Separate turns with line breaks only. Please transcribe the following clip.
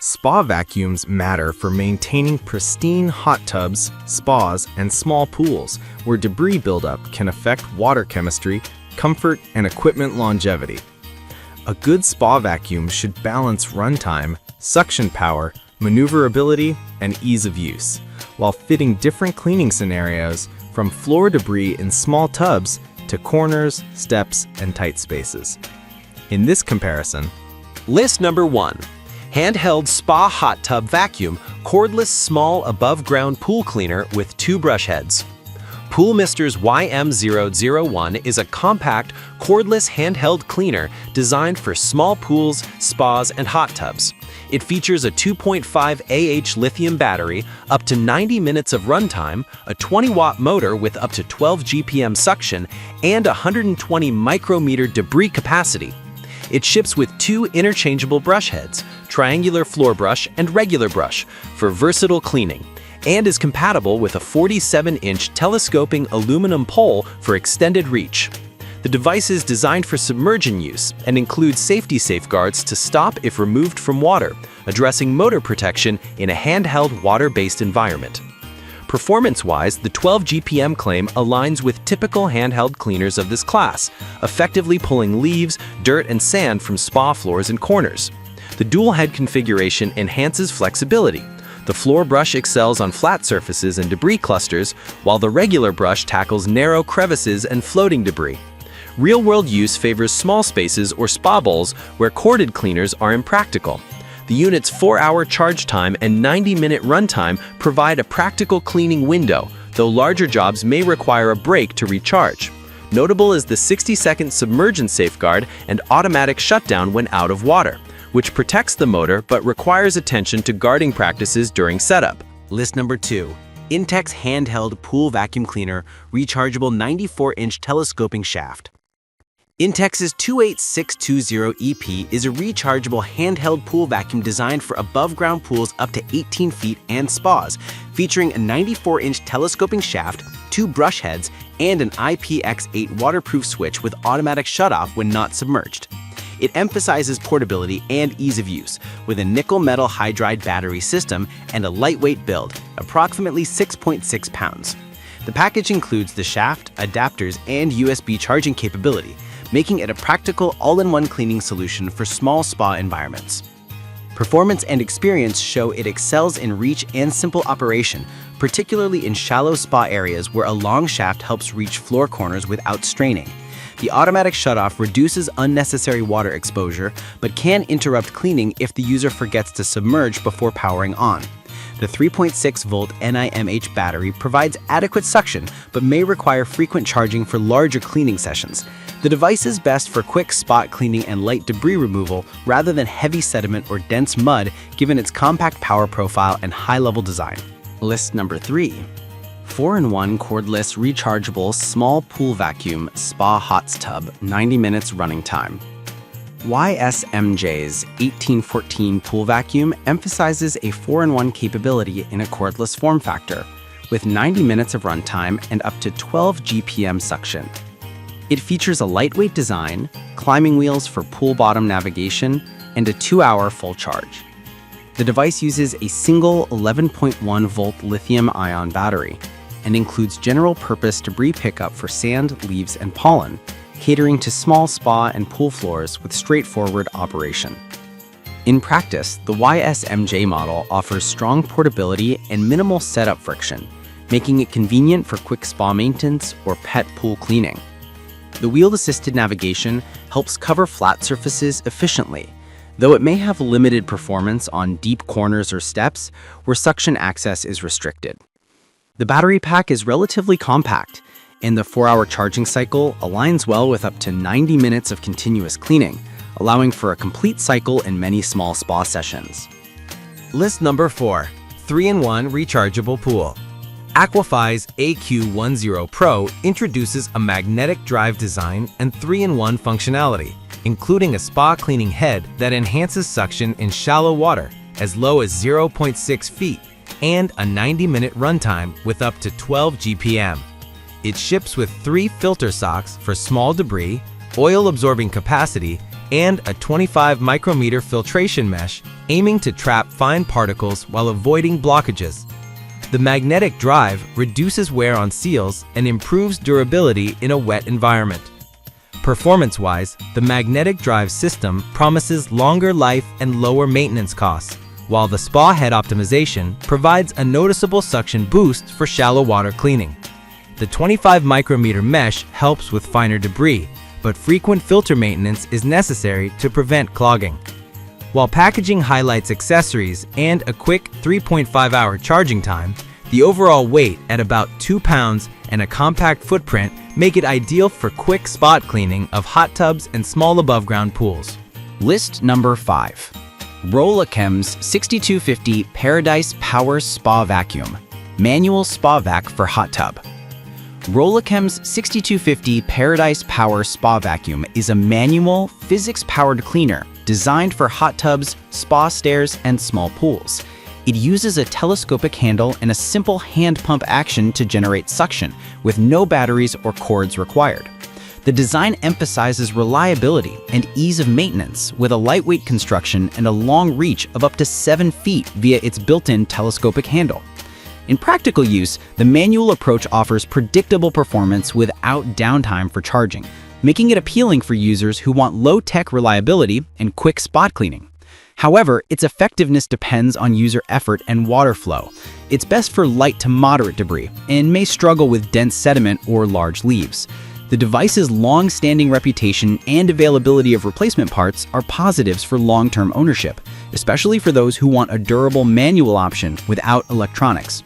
Spa vacuums matter for maintaining pristine hot tubs, spas, and small pools where debris buildup can affect water chemistry, comfort, and equipment longevity. A good spa vacuum should balance runtime, suction power, maneuverability, and ease of use, while fitting different cleaning scenarios from floor debris in small tubs to corners, steps, and tight spaces. In this comparison,
List number 1. Handheld Spa Hot Tub Vacuum Cordless Small Above-Ground Pool Cleaner with 2 brush heads. Pool Mister's YM001 is a compact, cordless handheld cleaner designed for small pools, spas, and hot tubs. It features a 2.5 Ah lithium battery, up to 90 minutes of runtime, a 20-watt motor with up to 12 GPM suction, and 120 micrometer debris capacity. It ships with 2 interchangeable brush heads, triangular floor brush and regular brush, for versatile cleaning, and is compatible with a 47-inch telescoping aluminum pole for extended reach. The device is designed for submersion use and includes safety safeguards to stop if removed from water, addressing motor protection in a handheld water-based environment. Performance-wise, the 12 GPM claim aligns with typical handheld cleaners of this class, effectively pulling leaves, dirt, and sand from spa floors and corners. The dual-head configuration enhances flexibility. The floor brush excels on flat surfaces and debris clusters, while the regular brush tackles narrow crevices and floating debris. Real-world use favors small spaces or spa bowls where corded cleaners are impractical. The unit's 4-hour charge time and 90-minute runtime provide a practical cleaning window, though larger jobs may require a break to recharge. Notable is the 60-second submersion safeguard and automatic shutdown when out of water, which protects the motor but requires attention to guarding practices during setup. List number 2. Intex Handheld Pool Vacuum Cleaner Rechargeable 94-inch Telescoping Shaft. Intex's 28620EP is a rechargeable handheld pool vacuum designed for above-ground pools up to 18 feet and spas, featuring a 94-inch telescoping shaft, 2 brush heads, and an IPX8 waterproof switch with automatic shutoff when not submerged. It emphasizes portability and ease of use, with a nickel-metal hydride battery system and a lightweight build, approximately 6.6 pounds. The package includes the shaft, adapters, and USB charging capability, making it a practical all-in-one cleaning solution for small spa environments. Performance and experience show it excels in reach and simple operation, particularly in shallow spa areas where a long shaft helps reach floor corners without straining. The automatic shutoff reduces unnecessary water exposure, but can interrupt cleaning if the user forgets to submerge before powering on. The 3.6-volt NiMH battery provides adequate suction, but may require frequent charging for larger cleaning sessions. The device is best for quick spot cleaning and light debris removal rather than heavy sediment or dense mud, given its compact power profile and high-level design. List number 3. 4-in-1 cordless rechargeable small pool vacuum spa hot tub, 90 minutes running time. YSMJ's 1814 pool vacuum emphasizes a 4-in-1 capability in a cordless form factor, with 90 minutes of runtime and up to 12 GPM suction. It features a lightweight design, climbing wheels for pool bottom navigation, and a 2-hour full charge. The device uses a single 11.1-volt lithium-ion battery and includes general-purpose debris pickup for sand, leaves, and pollen, catering to small spa and pool floors with straightforward operation. In practice, the YSMJ model offers strong portability and minimal setup friction, making it convenient for quick spa maintenance or pet pool cleaning. The wheel-assisted navigation helps cover flat surfaces efficiently, though it may have limited performance on deep corners or steps where suction access is restricted. The battery pack is relatively compact, and the 4-hour charging cycle aligns well with up to 90 minutes of continuous cleaning, allowing for a complete cycle in many small spa sessions. List number 4. 3-in-1 rechargeable pool. Aquafy's AQ10 Pro introduces a magnetic drive design and 3-in-1 functionality, including a spa cleaning head that enhances suction in shallow water as low as 0.6 feet and a 90-minute runtime with up to 12 GPM. It ships with 3 filter socks for small debris, oil-absorbing capacity,
and a 25 micrometer filtration mesh aiming to trap fine particles while avoiding blockages. The magnetic drive reduces wear on seals and improves durability in a wet environment. Performance-wise, the magnetic drive system promises longer life and lower maintenance costs, while the spa head optimization provides a noticeable suction boost for shallow water cleaning. The 25 micrometer mesh helps with finer debris, but frequent filter maintenance is necessary to prevent clogging. While packaging highlights accessories and a quick 3.5-hour charging time, the overall weight at about 2 pounds and a compact footprint make it ideal for quick spot cleaning of hot tubs and small above-ground pools.
List number 5. Rolachem's 6250 Paradise Power Spa Vacuum, Manual Spa Vac for Hot Tub. Rolachem's 6250 Paradise Power Spa Vacuum is a manual, physics-powered cleaner designed for hot tubs, spa stairs, and small pools. It uses a telescopic handle and a simple hand pump action to generate suction, with no batteries or cords required. The design emphasizes reliability and ease of maintenance with a lightweight construction and a long reach of up to 7 feet via its built-in telescopic handle. In practical use, the manual approach offers predictable performance without downtime for charging, making it appealing for users who want low-tech reliability and quick spot cleaning. However, its effectiveness depends on user effort and water flow. It's best for light to moderate debris and may struggle with dense sediment or large leaves. The device's long-standing reputation and availability of replacement parts are positives for long-term ownership, especially for those who want a durable manual option without electronics.